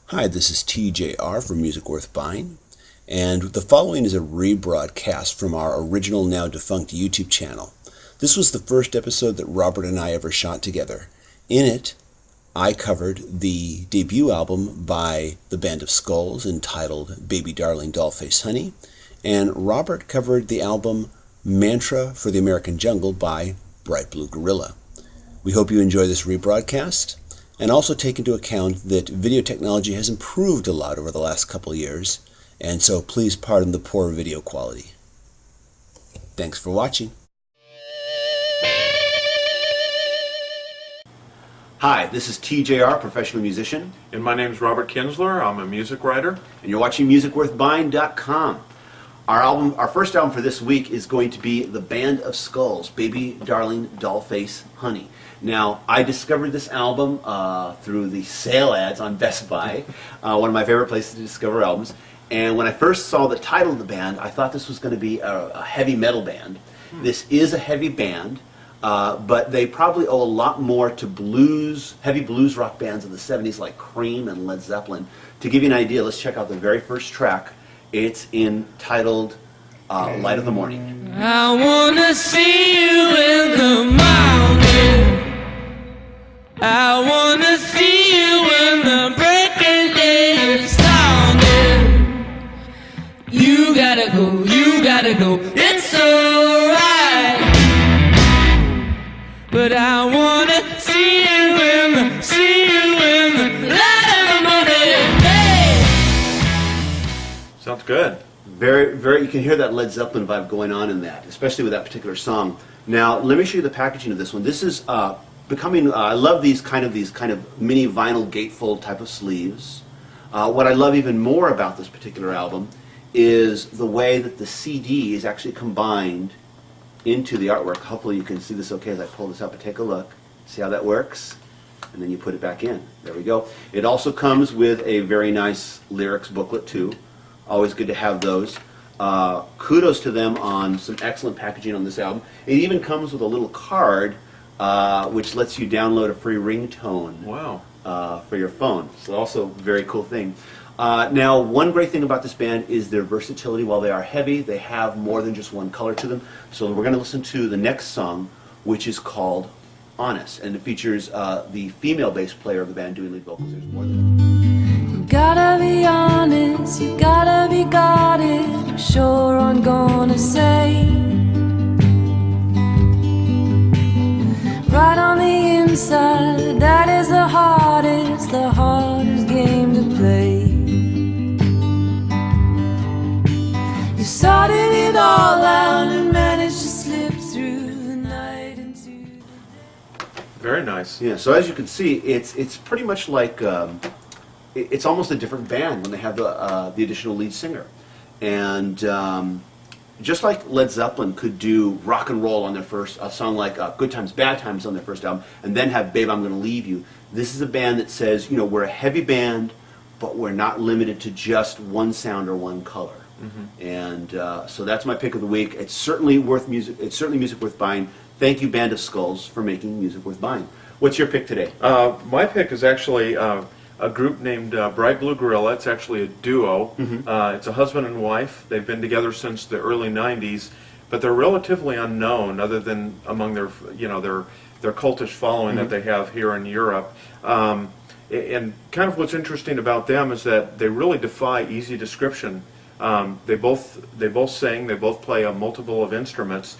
Hi, this is TJR from Music Worth Buying, and the following is a rebroadcast from our original, now defunct YouTube channel. This was the first episode that Robert and I ever shot together. In it, I covered the debut album by the Band of Skulls entitled Baby Darling Dollface Honey, and Robert covered the album Mantra for the American Jungle by Bright Blue Gorilla. We hope you enjoy this rebroadcast, and also take into account that video technology has improved a lot over the last couple of years, and so please pardon the poor video quality. Thanks for watching. Hi, this is TJR, professional musician. And my name is Robert Kinsler. I'm a music writer. And you're watching MusicWorthBuying.com. Our first album for this week is going to be the Band of Skulls, Baby Darling Dollface Honey. Now, I discovered this album through the sale ads on Best Buy, one of my favorite places to discover albums. And when I first saw the title of the band, I thought this was going to be a heavy metal band. This is a heavy band, but they probably owe a lot more to heavy blues rock bands of the 70s like Cream and Led Zeppelin. To give you an idea, let's check out the very first track. It's entitled Light of the Morning. I wanna see you in the mountain. I wanna see you when the breaking day is sounding. You gotta go, it's alright. But I wanna see you in the light of the morning. Hey! Sounds good. You can hear that Led Zeppelin vibe going on in that, especially with that particular song. Now, let me show you the packaging of this one. This is becoming, I love these kind of mini vinyl gatefold type of sleeves. What I love even more about this particular album is the way that the CD is actually combined into the artwork. Hopefully you can see this okay as I pull this up and take a look. See how that works? And then you put it back in. There we go. It also comes with a very nice lyrics booklet too. Always good to have those. Kudos to them on some excellent packaging on this album. It even comes with a little card which lets you download a free ringtone. Wow. For your phone. So also a very cool thing. Now, one great thing about this band is their versatility. While they are heavy, they have more than just one color to them. So we're going to listen to the next song, which is called Honest, and it features the female bass player of the band doing lead vocals. There's more than You gotta be honest, you gotta be guarded. Sure, I'm gonna say right on the inside, that is the hardest game to play. You sorted it all out and managed to slip through the night into Very nice. Yeah, so as you can see, it's pretty much like it's almost a different band when they have the additional lead singer, and just like Led Zeppelin could do rock and roll on their first song like Good Times Bad Times on their first album, and then have Babe I'm Gonna Leave You. This is a band that says, you know, we're a heavy band, but we're not limited to just one sound or one color. And so that's my pick of the week. It's certainly music worth buying. Thank you, Band of Skulls, for making music worth buying. What's your pick today? My pick is actually a group named Bright Blue Gorilla. It's actually a duo. It's a husband and wife. They've been together since the early 90s, but they're relatively unknown other than among their cultish following that they have here in Europe. And kind of what's interesting about them is that they really defy easy description. They both sing, they both play a multiple of instruments,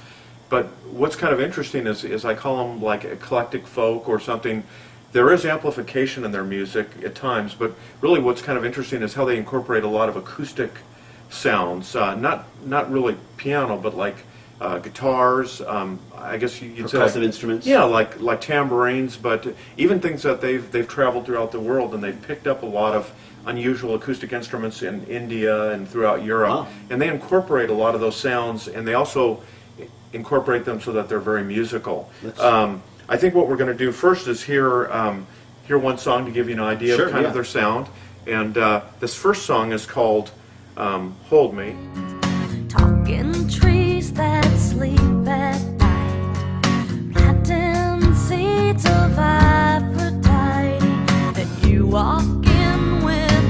but what's kind of interesting is I call them like eclectic folk or something. There is amplification in their music at times, but really what's kind of interesting is how they incorporate a lot of acoustic sounds, not really piano, but like guitars, I guess you'd say Percussive instruments? Yeah, like tambourines, but even things that they've traveled throughout the world, and they've picked up a lot of unusual acoustic instruments in India and throughout Europe. Wow. And they incorporate a lot of those sounds, and they also incorporate them so that they're very musical. I think what we're going to do first is hear one song to give you an idea Sure, of kind yeah. of their sound. And this first song is called Hold Me. talking trees that sleep at night, planting seeds of Aphrodite that you walk in with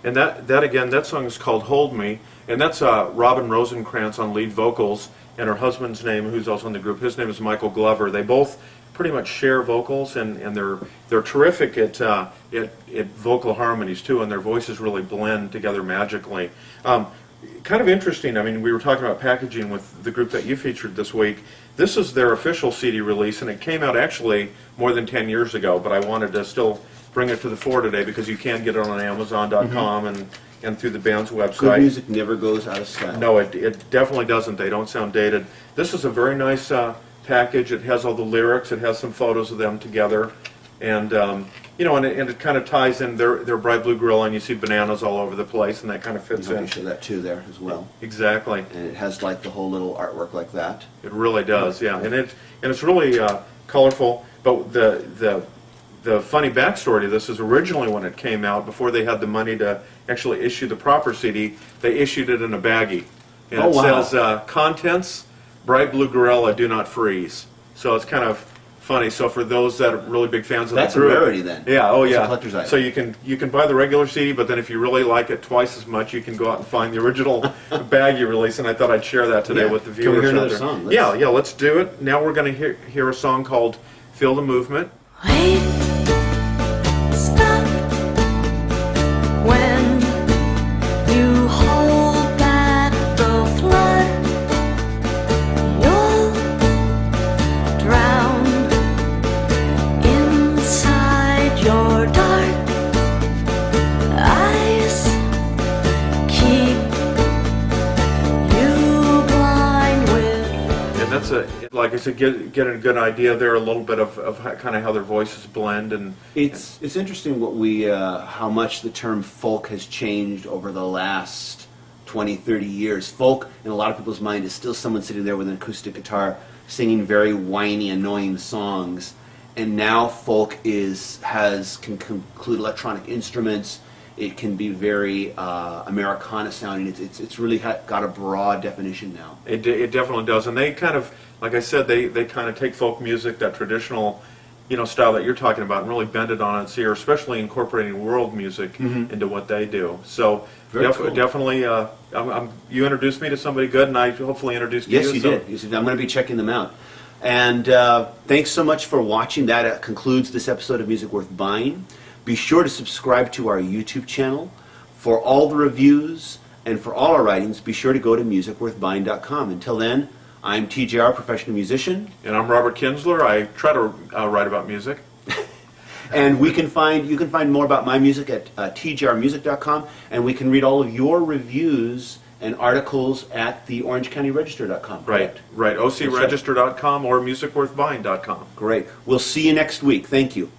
And that again, that song is called Hold Me, and that's Robin Rosenkrantz on lead vocals, and her husband's name, who's also in the group, his name is Michael Glover. They both pretty much share vocals, and they're terrific at vocal harmonies too, and their voices really blend together magically. Kind of interesting. I mean, we were talking about packaging with the group that you featured this week. This is their official CD release, and it came out actually more than 10 years ago, but I wanted to still bring it to the fore today because you can get it on Amazon.com and through the band's website. Good music never goes out of style. No, it definitely doesn't. They don't sound dated. This is a very nice package. It has all the lyrics. It has some photos of them together, and you know, and it kind of ties in their Bright Blue Gorilla, and you see bananas all over the place, and that kind of fits You in. show that too there as well. Exactly. And it has like the whole little artwork like that. It really does, yeah, and it's really colorful. But the funny backstory to this is originally when it came out, before they had the money to actually issue the proper CD, they issued it in a baggie, and it says contents: Bright Blue Gorilla, do not freeze. So it's kind of funny. So for those that are really big fans of That's the group, a rarity then. yeah, oh It's a yeah. collector's item. So you can buy the regular CD, but then if you really like it twice as much, you can go out and find the original baggie release. And I thought I'd share that today Yeah. with the Can we viewers hear out another there. song? Yeah, let's do it. Now we're going to hear a song called "Feel the Movement." Wait, stop when you hold back the flood. You'll drown inside your dark eyes. Keep you blind with. And that's like I said, getting a good idea there, a little bit of kind of how their voices blend, and It's interesting what how much the term folk has changed over the last 20, 30 years. Folk, in a lot of people's mind, is still someone sitting there with an acoustic guitar singing very whiny, annoying songs. And now folk can include electronic instruments. It can be very Americana sounding. It's really got a broad definition now. it definitely does. And they kind of, like I said, they kind of take folk music, that traditional, style that you're talking about, and really bend it on its ear, especially incorporating world music into what they do. So Cool. definitely, you introduced me to somebody good, and I hopefully introduced you. Yes, you did. You said, I'm going to be checking them out. And thanks so much for watching. That concludes this episode of Music Worth Buying. Be sure to subscribe to our YouTube channel. For all the reviews and for all our writings, be sure to go to musicworthbuying.com. Until then, I'm TJR, professional musician. And I'm Robert Kinsler. I try to write about music. And you can find more about my music at tjrmusic.com, and we can read all of your reviews and articles at the orangecountyregister.com. Right. OCregister.com or musicworthbuying.com. Great. We'll see you next week. Thank you.